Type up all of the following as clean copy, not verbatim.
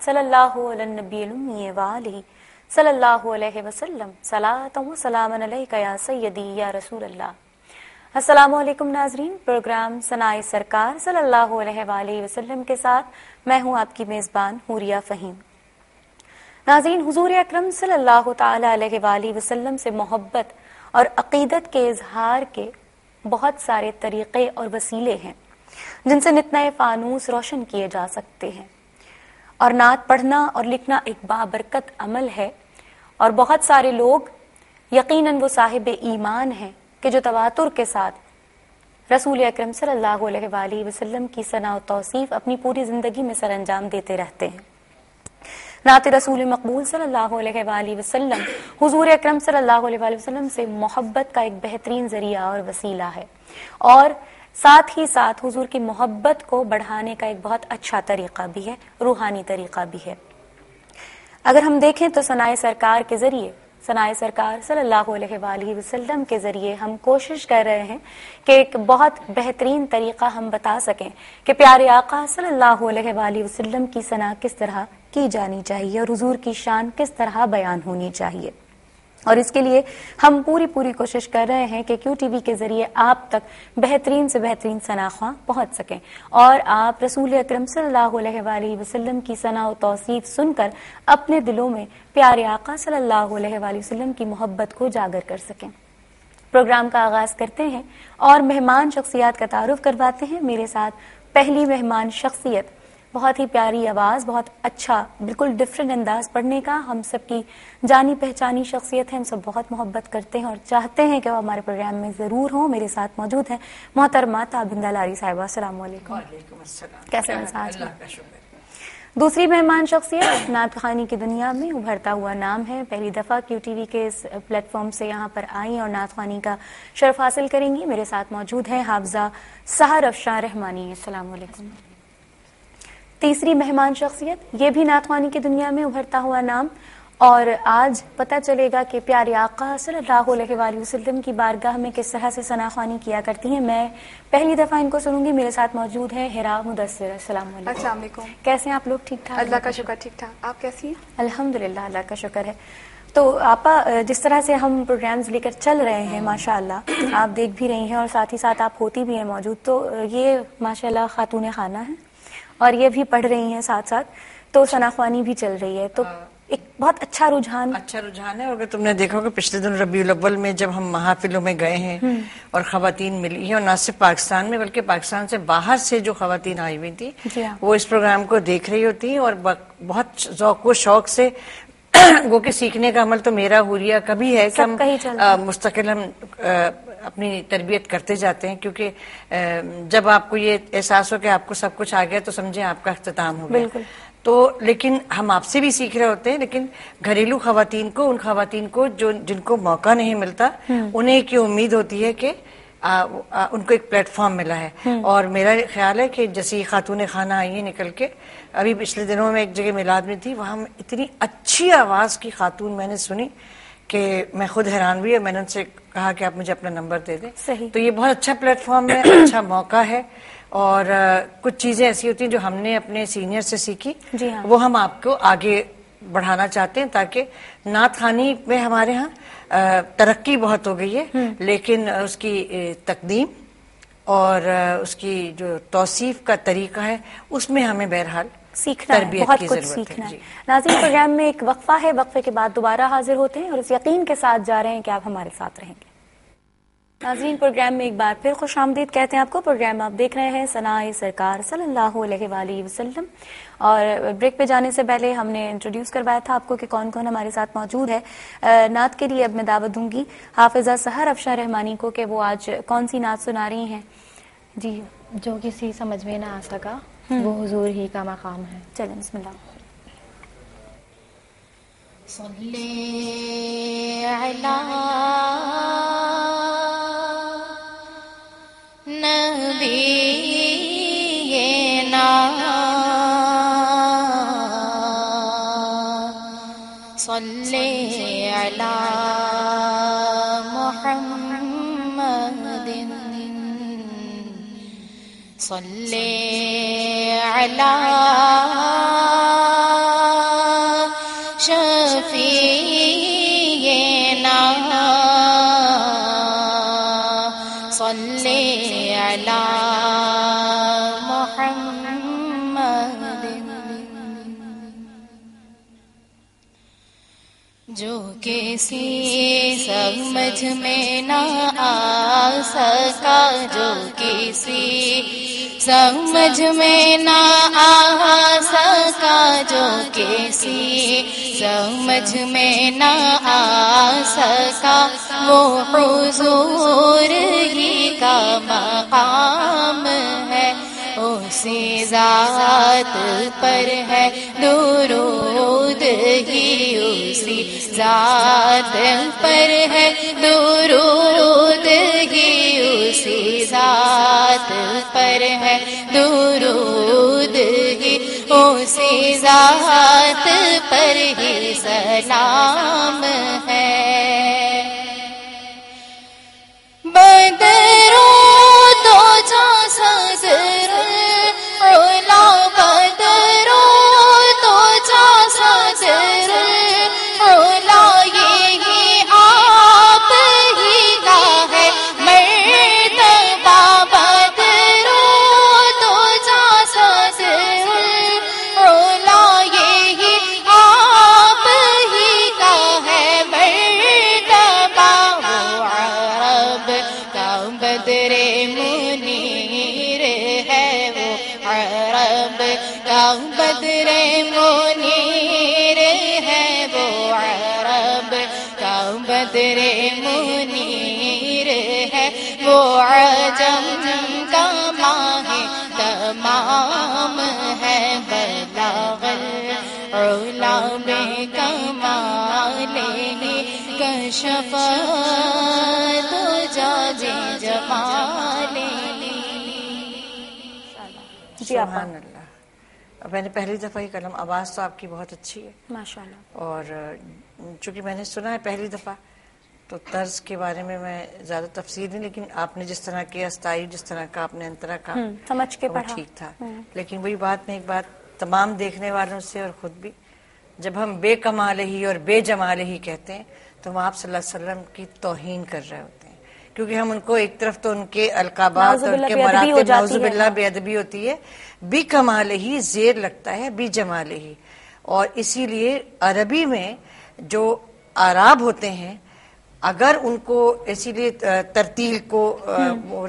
صلی اللہ علی النبی المی وآلہ صلی اللہ علیہ وسلم صلاۃ و سلام علیک یا سیدی یا رسول اللہ۔ السلام علیکم ناظرین، پروگرام ثنائے سرکار صلی اللہ علیہ وآلہ وسلم کے ساتھ میں ہوں آپ کی میزبان حوریہ فہیم۔ ناظرین، حضور اکرم صلی اللہ تعالی علیہ وآلہ وسلم سے محبت اور عقیدت کے اظہار کے بہت سارے طریقے اور وسیلے ہیں جن سے نتنہ فانوس روشن کیے جا سکتے ہیں، اور نعت پڑھنا اور لکھنا ایک بابرکت عمل ہے، اور بہت سارے لوگ یقیناً وہ صاحب ایمان ہیں کہ جو تواتر کے ساتھ رسول اکرم صلی اللہ علیہ وآلہ وسلم کی ثنا و توصیف اپنی پوری زندگی میں سر انجام دیتے رہتے ہیں۔ نعت رسول مقبول صلی اللہ علیہ وآلہ وسلم حضور اکرم صلی اللہ علیہ وآلہ وسلم سے محبت کا ایک بہترین ذریعہ اور وسیلہ ہے، اور ساتھ ہی ساتھ حضور کی محبت کو بڑھانے کا ایک بہت اچھا طریقہ بھی ہے، روحانی طریقہ بھی ہے۔ اگر ہم دیکھیں تو ثنائے سرکار کے ذریعے، ثنائے سرکار صلی اللہ علیہ وآلہ وسلم کے ذریعے ہم کوشش کر رہے ہیں کہ ایک بہت بہترین طریقہ ہم بتا سکیں کہ پیارے آقا صلی اللہ علیہ وآلہ وسلم کی ثنا کس طرح کی جانی چاہیے اور حضور کی شان کس طرح بیان ہونی چاہیے، اور اس کے لیے ہم پوری کوشش کر رہے ہیں کہ کیو ٹی وی کے ذریعے آپ تک بہترین سے بہترین ثنا خواں پہنچ سکیں، اور آپ رسول اکرم صلی اللہ علیہ وآلہ وسلم کی ثنا و توصیف سن کر اپنے دلوں میں پیارے آقا صلی اللہ علیہ وآلہ وسلم کی محبت کو اجاگر کر سکیں۔ پروگرام کا آغاز کرتے ہیں اور مہمان شخصیات کا تعارف کرواتے ہیں۔ میرے ساتھ پہلی مہمان شخصیت، بہت ہی پیاری آواز، بہت اچھا بالکل ڈفرینٹ انداز پڑھنے کا، ہم سب کی جانی پہچانی شخصیت ہے، ہم سب بہت محبت کرتے ہیں اور چاہتے ہیں کہ وہ ہمارے پروگرام میں ضرور ہوں۔ میرے ساتھ موجود ہیں محترمہ تابندہ لاری صاحبہ۔ السلام علیکم۔ وعلیکم السلام۔ کیسے مزاج؟ اللہ کا شکر۔ دوسری مہمان شخصیت نعت خوانی کی دنیا میں ابھرتا ہوا نام ہے، پہلی دفعہ کیو ٹی وی کے اس پلیٹ فارم سے یہاں پر آئیں اور نعت خوانی کا شرف حاصل کریں گی۔ میرے ساتھ موجود ہیں حافظہ سحر افشاں رحمانی۔ السلام علیکم۔ تیسری مہمان شخصیت، یہ بھی نعت خوانی کی دنیا میں ابھرتا ہوا نام، اور آج پتہ چلے گا کہ پیارے آقا صلی اللہ علیہ وآلہ وسلم کی بارگاہ میں کس طرح سے ثنا خوانی کیا کرتی ہیں۔ میں پہلی دفعہ ان کو سنوں گی۔ میرے ساتھ موجود ہیں ہرا مدثر۔ السلام علیکم۔ السلام علیکم۔ کیسے ہیں آپ لوگ؟ ٹھیک ٹھاک؟ اللہ کا شکر، ٹھیک ٹھاک۔ آپ کیسی ہیں؟ الحمدللہ، اللہ کا شکر ہے۔ تو آپا، جس طرح سے ہم پروگرامز لے کر چل رہے ہیں ماشاءاللہ، آپ دیکھ بھی رہی ہیں اور ساتھ ہی ساتھ آپ ہوتی بھی ہیں موجود، تو یہ ماشاءاللہ خاتون خانہ ہیں اور یہ بھی پڑھ رہی ہیں ساتھ ساتھ، تو ثنا خوانی بھی چل رہی ہے، تو ایک بہت اچھا رجحان ہے۔ اور اگر تم نے دیکھا کہ پچھلے دن ربیع الاول میں جب ہم محافلوں میں گئے ہیں اور خواتین ملی ہیں، اور نہ صرف پاکستان میں بلکہ پاکستان سے باہر سے جو خواتین آئی ہوئی تھی وہ اس پروگرام کو دیکھ رہی ہوتی ہیں اور بہت ذوق و شوق سے وہ کہ سیکھنے کا عمل تو میرا حوریہ کبھی ہے کہ ہم مستقل ہم اپنی تربیت کرتے جاتے ہیں، کیونکہ جب آپ کو یہ احساس ہو کہ آپ کو سب کچھ آ گیا تو سمجھیں آپ کا اختتام ہو گیا۔ تو لیکن ہم آپ سے بھی سیکھ رہے ہوتے ہیں، لیکن گھریلو خواتین کو، ان خواتین کو جن کو موقع نہیں ملتا، انہیں کی امید ہوتی ہے کہ ان کو ایک پلیٹ فارم ملا ہے۔ اور میرا خیال ہے کہ جیسی خاتون خانہ آئی ہیں نکل کے، ابھی پچھلے دنوں میں ایک جگہ میلاد میں تھی، وہاں اتنی اچھی آواز کی خاتون میں نے سنی کہ میں خود حیران ہوئی، اور میں نے ان سے کہا کہ آپ مجھے اپنا نمبر دے دیں۔ تو یہ بہت اچھا پلیٹ فارم ہے، اچھا موقع ہے، اور کچھ چیزیں ایسی ہوتی ہیں جو ہم نے اپنے سینئر سے سیکھی، وہ ہم آپ کو آگے بڑھانا چاہتے ہیں، تاکہ نعت خوانی میں ہمارے ہاں ترقی بہت ہو گئی ہے، لیکن اس کی تقدیم اور اس کی جو توصیف کا طریقہ ہے اس میں ہمیں بہرحال سیکھنا ہے، بہت کچھ سیکھنا ہے۔ ناظرین، پروگرام میں ایک وقفہ ہے، وقفے کے بعد دوبارہ حاضر ہوتے ہیں اور اس یقین کے ساتھ جا رہے ہیں کہ آپ ہمارے ساتھ رہیں گے۔ ناظرین، پروگرام میں ایک بار پھر خوش آمدید کہتے ہیں آپ کو۔ پروگرام آپ دیکھ رہے ہیں ثنائے سرکار صلی اللہ علیہ وآلہ وسلم، اور بریک پہ جانے سے پہلے ہم نے انٹروڈیوس کروایا تھا آپ کو کہ کون کون ہمارے ساتھ موجود ہے۔ نعت کے لیے اب میں دعوت دوں گی حافظہ سحر افشاں رحمانی کو کہ وہ آج کون سی نعت سنا رہی ہیں۔ جی، جو کسی سمجھ میں نہ آ سکا وہ حضور ہی کا مقام ہے۔ چلیں، بسم اللہ۔ صلی علی نبینا صلی علی محمد صلی علی شفیعنا صلی علی محمد. جو کسی سمجھ میں نہ آ سکا، جو کسی سمجھ میں نہ آ سکا، جو کسی سمجھ میں نہ آ سکا، وہ حضور ہی کا مقام ہے. اسی ذات پر ہے درود ہی، اسی ذات پر ہے درود ہی، اسی ذات پر ہے درود ہی، اسی ذات پر ہی سلام ہے. بدرو تو جا صدر علا، بدرو تو جا صدر علا، یہی آپ ہی کا ہے مرتبہ. بدرو تو جا صدر علا، یہی آپ ہی کا ہے مرتبہ. وہ عرب کا بدر منیر ہے، وہ عرب کا بدر منیر ہے، وہ عرب کا بدر منیر ہے، وہ عجم کا ماہ تمام ہے. بلغ العلا بکمالہ کشف دجى بجمالہ. جی آپ سبحان اللہ. میں نے پہلی دفعہ یہ کلام، آواز تو آپ کی بہت اچھی ہے ماشاءاللہ. اور چونکہ میں نے سنا ہے پہلی دفعہ تو طرز کے بارے میں زیادہ تفصیل نہیں، لیکن آپ نے جس طرح کیا استائی، جس طرح کا آپ نے انترا کا سمجھ کے وہ پڑھا. ٹھیک تھا. لیکن وہی بات میں ایک بات تمام دیکھنے والوں سے اور خود بھی، جب ہم بے کمال ہی اور بے جمال ہی کہتے ہیں تو ہم آپ صلی اللہ علیہ وسلم کی توہین کر رہے ہوتے ہیں، کیونکہ ہم ان کو ایک طرف تو ان کے القابات اور ان کے مراتب نعوذ باللہ بے ادبی ہوتی ہے، بی کمال ہی زیر لگتا ہے بی جمال ہی. اور اسی لیے عربی میں جو اعراب ہوتے ہیں اگر ان کو اسی لیے ترتیل کو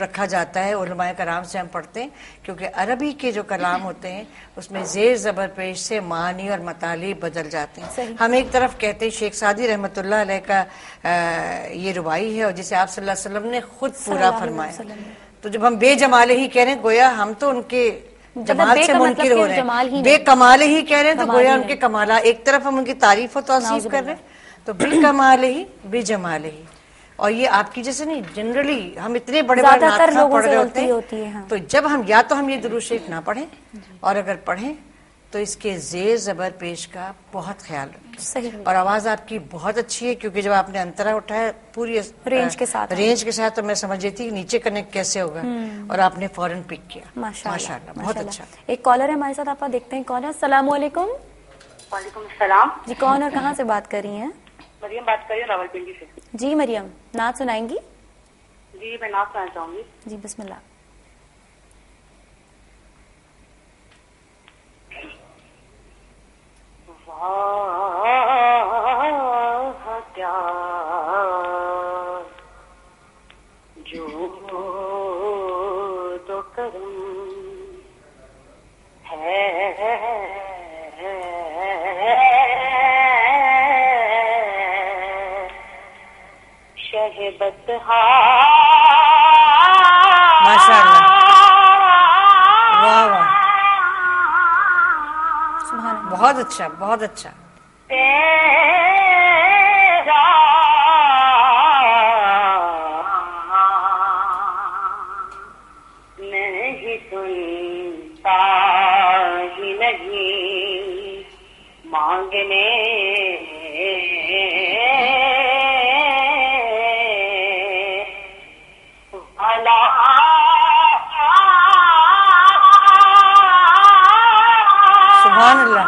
رکھا جاتا ہے، علماء کرام سے ہم پڑھتے ہیں، کیونکہ عربی کے جو کلام ہوتے ہیں اس میں زیر زبر پیش سے معنی اور مطالب بدل جاتے ہیں. ہم ایک طرف کہتے ہیں شیخ سعدی رحمۃ اللہ علیہ کا یہ رباعی ہے اور جسے آپ صلی اللہ علیہ وسلم نے خود پورا فرمایا. تو جب ہم بے جمال ہی کہہ رہے ہیں گویا ہم تو ان کے جمال سے منکر ہو رہے ہیں، بے کمال ہی کہہ رہے ہیں تو گویا ان کے کمالات، ایک طرف ہم ان کی تعریف و توصیف کر رہے ہیں تو بے کمال ہی بے جمال ہی. اور یہ آپ کی جیسے نہیں، جنرلی ہم اتنے بڑے بڑے نعت خواں پڑھ رہے ہوتے ہیں تو جب ہم یا تو ہم یہ درود شریف نہ پڑھیں اور اگر پڑھیں تو اس کے زیر زبر پیش کا بہت خیال رکھیں. اور آواز آپ کی بہت اچھی ہے، کیونکہ جب آپ نے انترا اٹھایا پوری رینج کے ساتھ تو میں سمجھ رہی تھی نیچے کنیکٹ کیسے ہوگا اور آپ نے فوراً پک کیا. ماشاءاللہ بہت اچھا. ایک کالر ہے ہمارے ساتھ، آپ دیکھتے ہیں کون ہے. السلام علیکم. وعلیکم السلام. جی کون اور کہاں سے بات کر رہی ہیں؟ مریم بات کر رہی ہوں راولپنڈی سے. جی مریم، نعت سنائیں گی؟ جی میں نعت سنانا چاہوں گی. جی بسم اللہ. واہ کیا جو تو کرم ہے شہبت ماشاءاللہ. واہ واہ، بہت اچھا بہت اچھا. تیرا نہیں سنتا ہی نہیں مانگنے سبحان اللہ.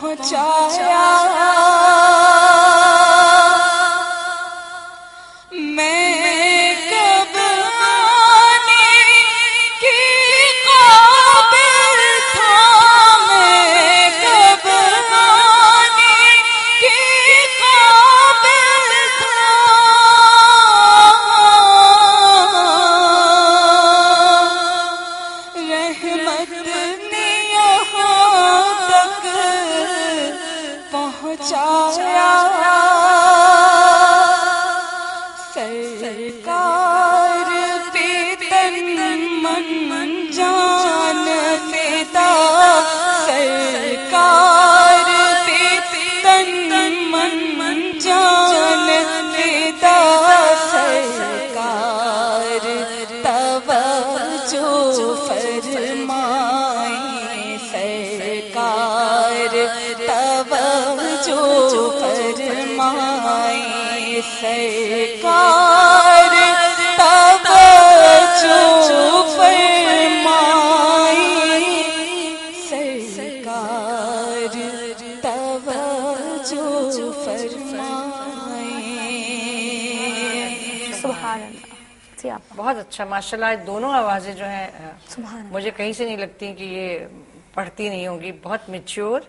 پہنچایا میں کب آنے کی قابل تھا میں کب آنے کی قابل تھا رحمت نے یہاں تک پہنچایا سرکار پہ تن من جان فدا سرکار پہ تن من جان فدا سرکار توجہ فرمائیں سرکار توجہ فرمائیں سرکار توجہ فرمائیں سرکار توجہ فرمائیں سبحان اللہ. جی آپ بہت اچھا ماشاءاللہ. دونوں آوازیں جو ہیں سبحان اللہ. مجھے کہیں سے نہیں لگتی کہ یہ پڑھتی نہیں ہوں گی. بہت میچور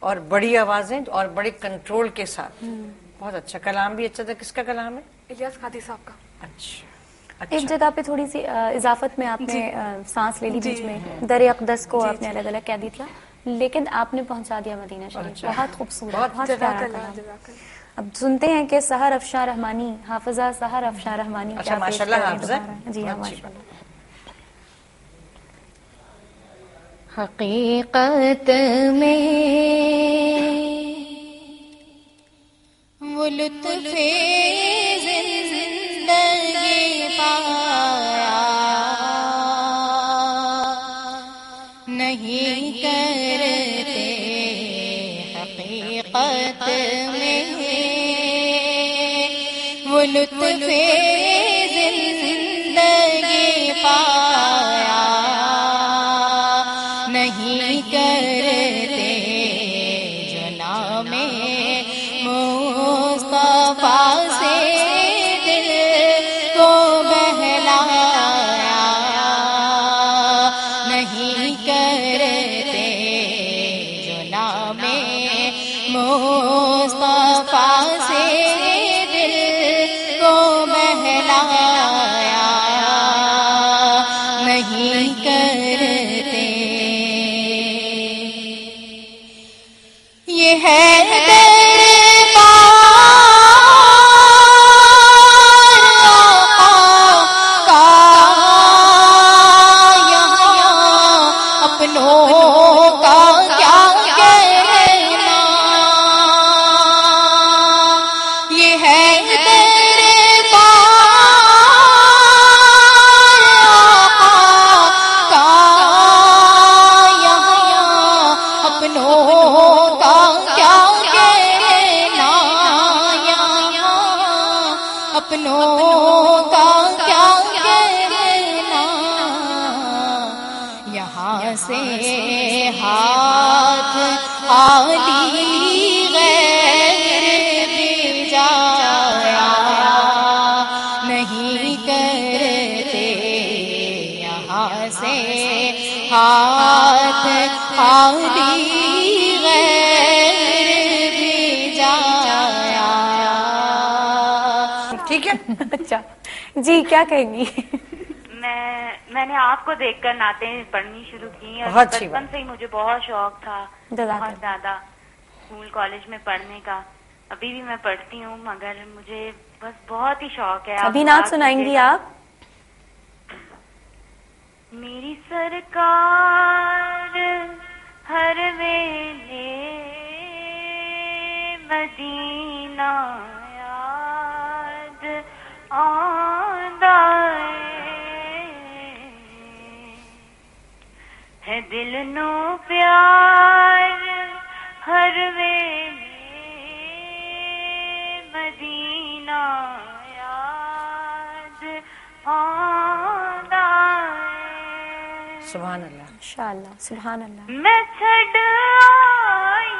اور بڑی آوازیں اور بڑے کنٹرول کے ساتھ. بہت اچھا. کلام بھی اچھا تھا. کس کا کلام ہے؟ الیاس قادری صاحب کا. اچھا ایک جگہ پہ تھوڑی سی اضافت میں آپ نے سانس لے لی بیچ میں. در اقدس کو آپ نے الگ الگ کہہ دیا تھا لیکن آپ نے پہنچا دیا مدینہ شریف. بہت خوبصورت, بہت پیارا کلام. اب سنتے ہیں کہ سحر افشاں رحمانی, حافظہ سحر افشاں رحمانی. اچھا ماشاءاللہ حافظہ. جی ہاں ماشاءاللہ. حقیقت میں وہ لطف زندگی پایا نہیں کرتے حقیقت میں وہ لطف زندگی پایا نہیں کرتے جو نام مصطفیٰ سے دل کو بہلایا نہیں کرتے جو نام مصطفیٰ سے دل کو بہلایا نہیں کرتے. یہ ہے ٹھیک ہے. اچھا جی کیا کہیں گی؟ میں نے آپ کو دیکھ کر نعتیں پڑھنی شروع کی اور بچپن سے ہی مجھے بہت شوق تھا بہت زیادہ اسکول کالج میں پڑھنے کا. ابھی بھی میں پڑھتی ہوں مگر مجھے بس بہت ہی شوق ہے. ابھی نعت سنائیں گی آپ؟ میری سرکار ہر ویلے مدینہ یاد آندا ہے دل نو پیار ہر ویلے مدینہ یاد آندا سبحان اللہ. انشاءاللہ. سبحان اللہ. میں چھڈ آئی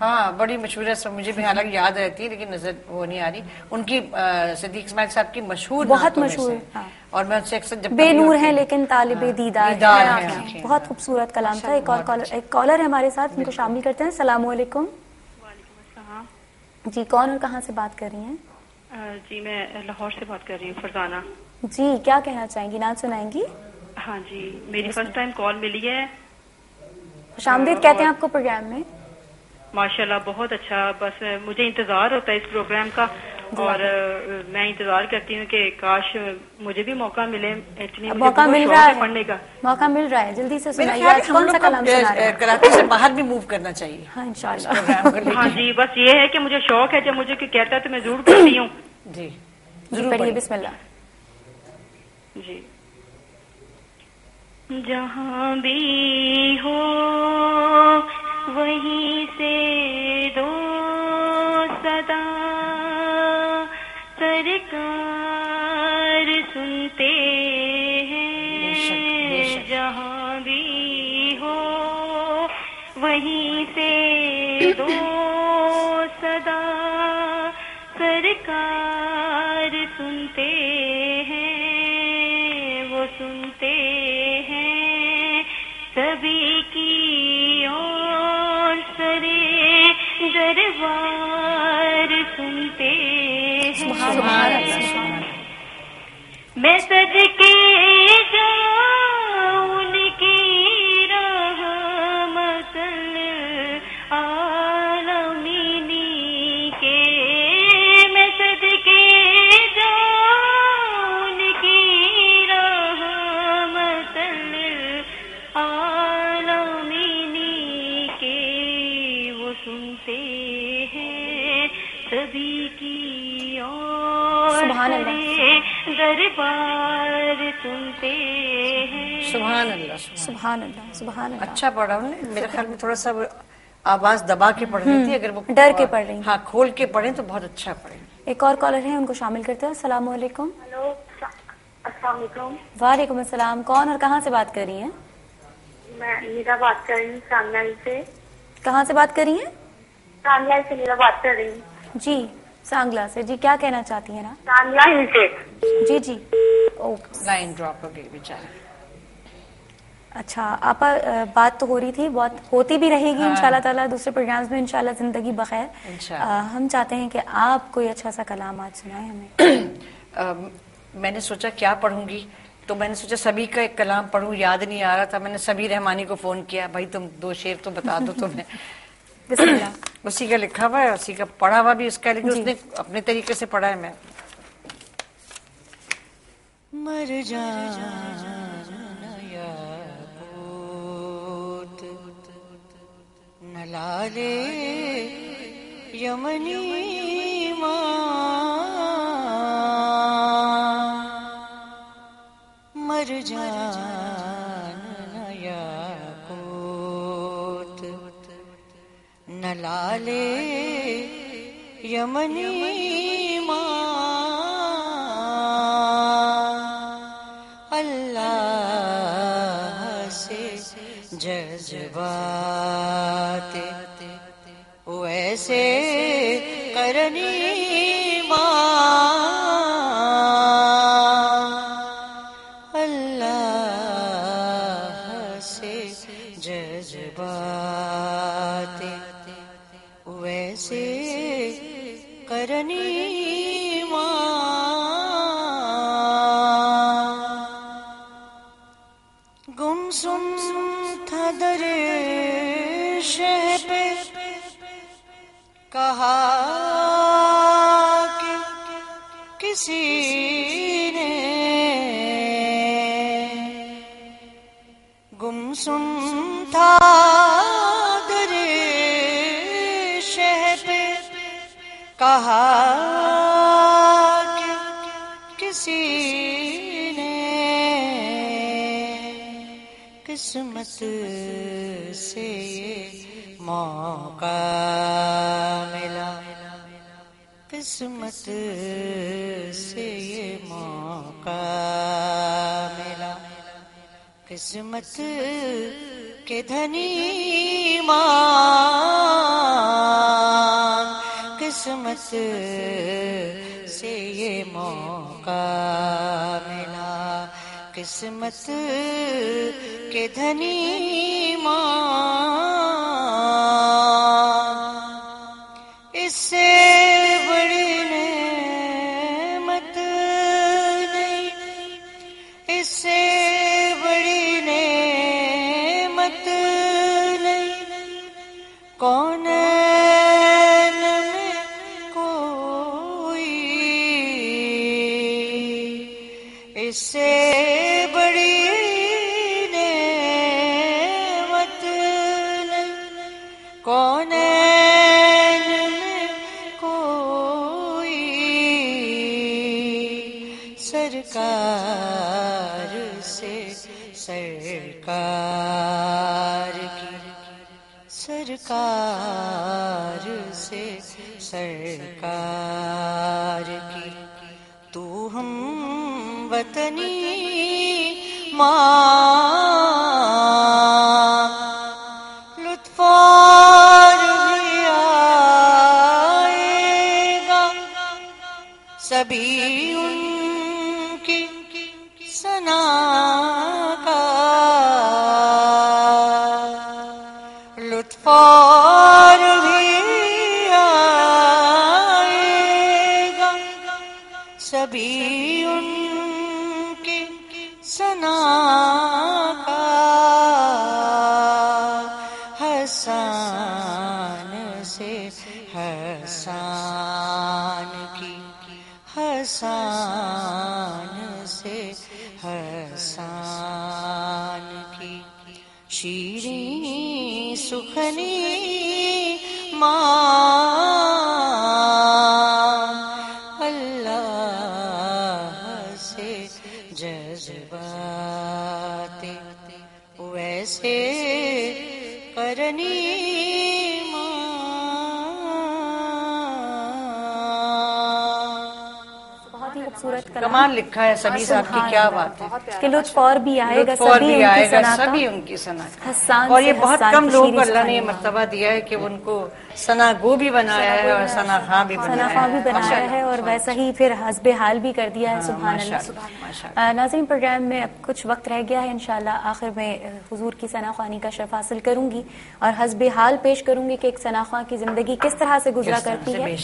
ہاں بڑی مشہور ہے, مجھے بھی حالانکہ یاد رہتی ہے لیکن نظر وہ نہیں آ رہی. ان کی صدیق اسماعیل صاحب کی مشہور, بہت مشہور, اور میں ان سے اکثر جب بے نور ہیں لیکن طالب دیدار ہیں. بہت خوبصورت کلام تھا. ایک کالر ہے ہمارے ساتھ, ان کو شامل کرتے ہیں. السلام علیکم. وعلیکم السلام. جی کون اور کہاں سے بات کر رہی ہیں؟ جی میں لاہور سے بات کر رہی ہوں, فرزانہ. جی کیا کہنا چاہیں گی, نعت سنائیں گی؟ ہاں جی, میری فرسٹ ٹائم کال ملی ہے. خوش آمدید کہتے ہیں آپ کو پروگرام میں. ماشاءاللہ بہت اچھا. بس مجھے انتظار ہوتا ہے اس پروگرام کا, اور میں انتظار کرتی ہوں کہ کاش مجھے بھی موقع ملے. موقع مل رہا ہے پڑھنے کا, موقع مل رہا ہے, جلدی سے سنائیے. آج کون سا کلام سنا رہے ہیں؟ کراچی سے باہر بھی موو کرنا چاہیے. ہاں انشاءاللہ. ہاں جی, بس یہ ہے کہ مجھے شوق ہے, جب مجھے کوئی کہتا ہے تو میں ضرور پڑھتی ہوں. جی ضرور پڑھیے. بسم اللہ. جی. جہاں بھی ہو وہیں سے دو صدا, سرکار سنتے ہیں. جہاں بھی ہو وہیں سے دو صدا, سرکار سنتے ہیں, وہ سنتے ہیں سبھی کی, اور سرے دربار سنتے ہیں. میں صدقے جاؤں ان کی رحمت عالمین کے, میں صدقے جاؤں ان کی رحمت عالمین کے, وہ سنتے ہیں سبھی کی, اور دربار سنتے ہیں. سبحان اللہ. سبحان اللہ. سبحان اللہ. اچھا پڑھا انہوں نے. میرے خیال میں تھوڑا سا آواز دبا کے پڑھ رہی تھی, اگر وہ ڈر کے پڑھ رہی. ہاں کھول کے پڑھیں تو بہت اچھا پڑھیں. ایک اور کالر ہے, ان کو شامل کرتے ہیں. السلام علیکم. ہلو السلام علیکم. وعلیکم السلام. کون اور کہاں سے بات کر رہی ہیں؟ میں نیرا بات کر رہی ہوں سانگلائی سے. کہاں سے بات کر رہی ہیں؟ سانگلائی سے نیرا بات کر رہی ہوں. جی سانگلا سے. جی کیا کہنا چاہتی ہیں آپ؟ سانگلائی سے. جی جی. لائن ڈراپ ہو گئی بیچارہ. اچھا آپ بات تو ہو رہی تھی, بہت ہوتی بھی رہے گی انشاءاللہ تعالیٰ دوسرے پروگرامز میں انشاءاللہ. زندگی بخیر. ہم چاہتے ہیں کہ آپ کوئی اچھا سا کلام آج سنائیں ہمیں. میں نے سوچا کیا پڑھوں گی, تو میں نے سوچا سبھی کا ایک کلام پڑھوں, یاد نہیں آ رہا تھا. میں نے سبھی رحمانی کو فون کیا, بھائی تم 2 شعر تو بتا دو تمہیں. بسم اللہ. اسی کا لکھا ہوا ہے, اسی کا پڑھا ہوا بھی اس کا, لیکن اس نے اپنے طریقے سے پڑھا ہے. میں مر جانا یاقوت نہ لالے یمنی ماں, مر جانا یاقوت نہ لالے یمنی ماں, اللہ سے جذبات ویسے کرنی ماں, اللہ سے جذبات ویسے کرنی گمسم تھا در شہ پہ کہا کہ کسی نے, گمسم تھا در شہ پہ کہا کہ کسی قسمت سے یہ موقع ملا, قسمت سے یہ موقع ملا, قسمت کہ دھنی ماں قسمت سے یہ موقع ملا، قسمت کے دھنی ماں اس سے بڑی نعمت نہیں، اس سے بڑی نعمت نہیں، کون اس سے بڑی نعمت نہیں، کونین میں کوئی سرکار سے سرکار کی، سرکار سے سرکار کی تو ہم وطنی ماں لطف اور بھی آئے گا، سبھی ان کی ثنا کا لطف اور بھی آئے گا، سبھی ان ثنا کا حسان سے حسان کی، حسان سے حسان کی شیریں سخنی ماں جذبات ویسے کرنی بہت ہی خوبصورت کمال لکھا ہے سبھی صاحب کی، کیا بات ہے کہ لطف اور بھی آئے گا، سبھی ان کی ثنا کا، اور یہ بہت کم لوگوں کو اللہ نے یہ مرتبہ دیا ہے کہ ان کو ثنا گو بھی بنایا ہے اور ثنا خواں بھی بنایا ہے اور ویسا ہی پھر حسب حال بھی کر دیا ہے. سبحان اللہ. ناظرین پروگرام میں اب کچھ وقت رہ گیا ہے، انشاءاللہ آخر میں حضور کی ثنا خوانی کا شرف حاصل کروں گی اور حسب حال پیش کروں گی کہ ایک ثنا خواں کی زندگی کس طرح سے گزرا کرتی ہے.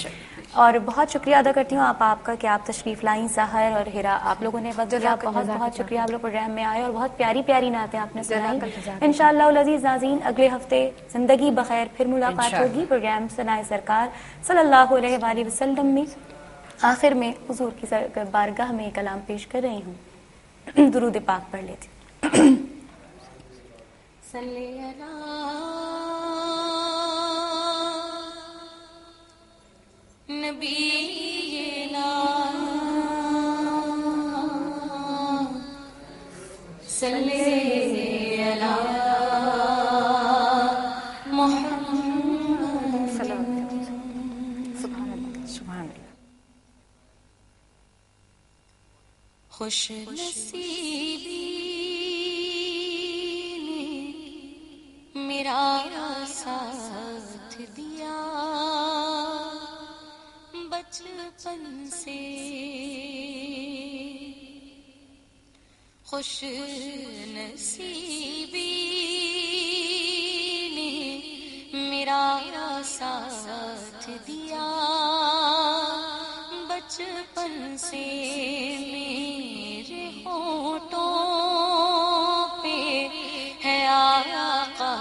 اور بہت شکریہ ادا کرتی ہوں آپ کا کہ آپ تشریف لائیں. سحر اور ہیرا آپ لوگوں نے وقت دیا، بہت بہت شکریہ. آپ لوگ پروگرام میں آئے اور بہت پیاری پیاری نعتیں آپ نے سنائی. انشاءاللہ العزیز ناظرین اگلے ہفتے زندگی بخیر پھر ملاقات ہوگی پروگرام ثنائے سرکار صلی اللہ علیہ وآلہ وسلم میں. آخر میں حضور کی بارگاہ میں کلام پیش کر رہی ہوں. درود پاک پڑھ لیتی ہوں. صلی اللہ نبینا صلی اللہ محمد سبحان اللہ. خوش نصیبی نے میرا ساتھ دیا بچپن سے، خوش نصیبی نے میرا ساتھ دیا بچپن سے، میرے ہونٹوں پہ ہے آقا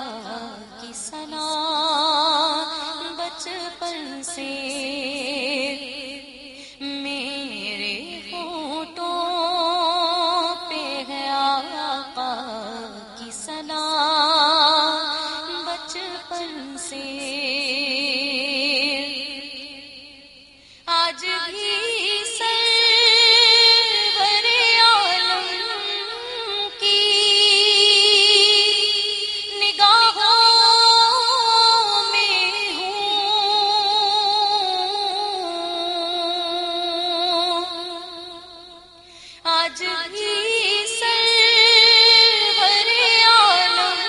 کی ثنا بچپن سے، میرے ہونٹوں پہ ہے آقا کی ثنا بچپن سے. آج بھی سرور عالم کی نگاہوں میں ہوں، آج بھی سرور عالم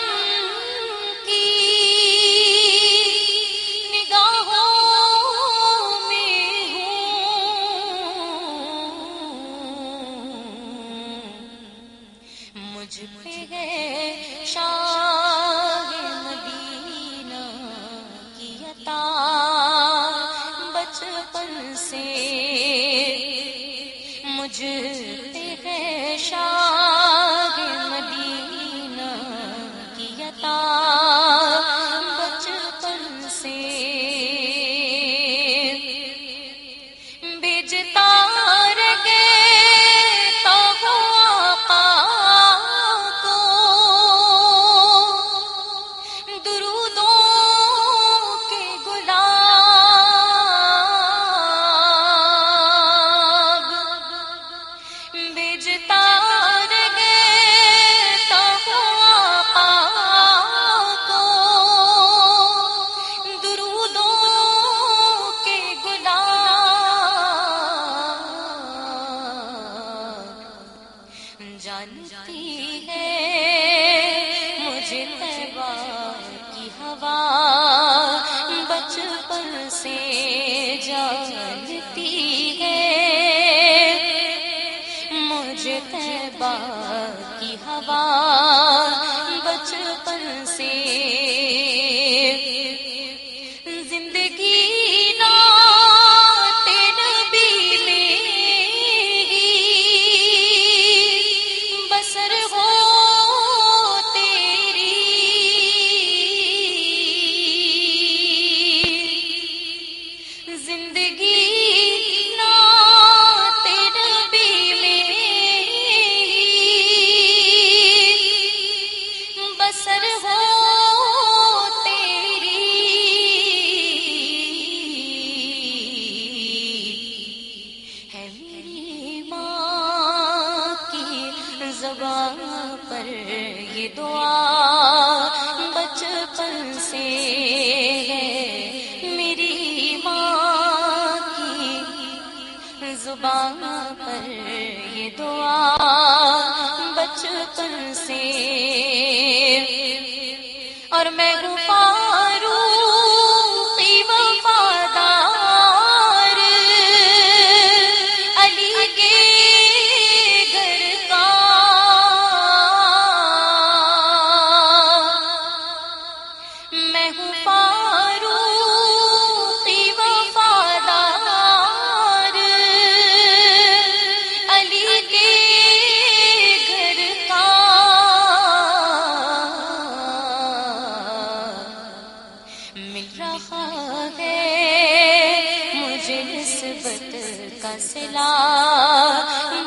سے مجھ پہ ہے شاہ مدینہ کی عطا بچپن سے بھیجتا رہے تو آقا کو درودوں کے گلاب بھیجتا رہے تو آقا کو درودوں کے گلاب جانتی ہے مجھے طیبہ کی ہوا بچپن سے جانتی ہے مجھے طیبہ کی ہوا بچپن سے زندگی نعت نبی میں بسر ہو تیری زندگی نعت نبی میں بسر ہو تیری ہے میری ماں کی زبان پر یہ دعا بچپن سے ہے میری ماں کی زبان پر یہ دعا بچپن سے اور میں ہوں فاروقی وفادار علی کے گھر کا میں ہوں فاروقی وفادار علی کے گھر کا مل رہا ہے مجھے نسبت کا صلہ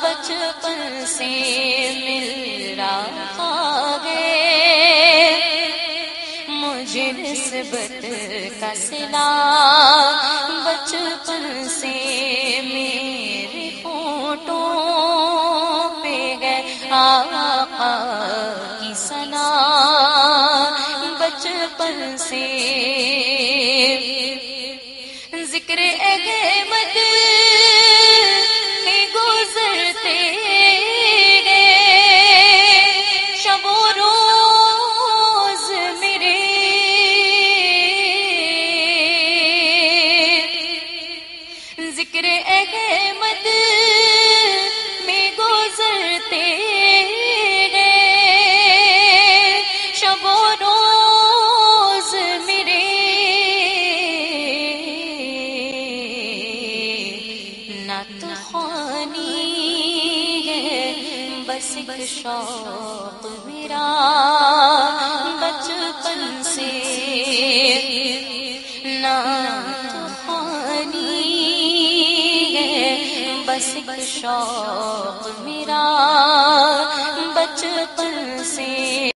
بچپن سے مل رہا ہے مجھے نسبت کا صلہ بچپن سے میرے ہونٹوں پہ ہے آقا کی ثنا بچپن سے ذکر احمد میں گزرتے گئے شب و روز میرے ذکر احمد میں گزرتے گئے شب و روز میرے نعت خوانی ہے بس ایک شوق میرا بچپن سے نعت خوانی ہے بس ایک شوق میرا بچپن سے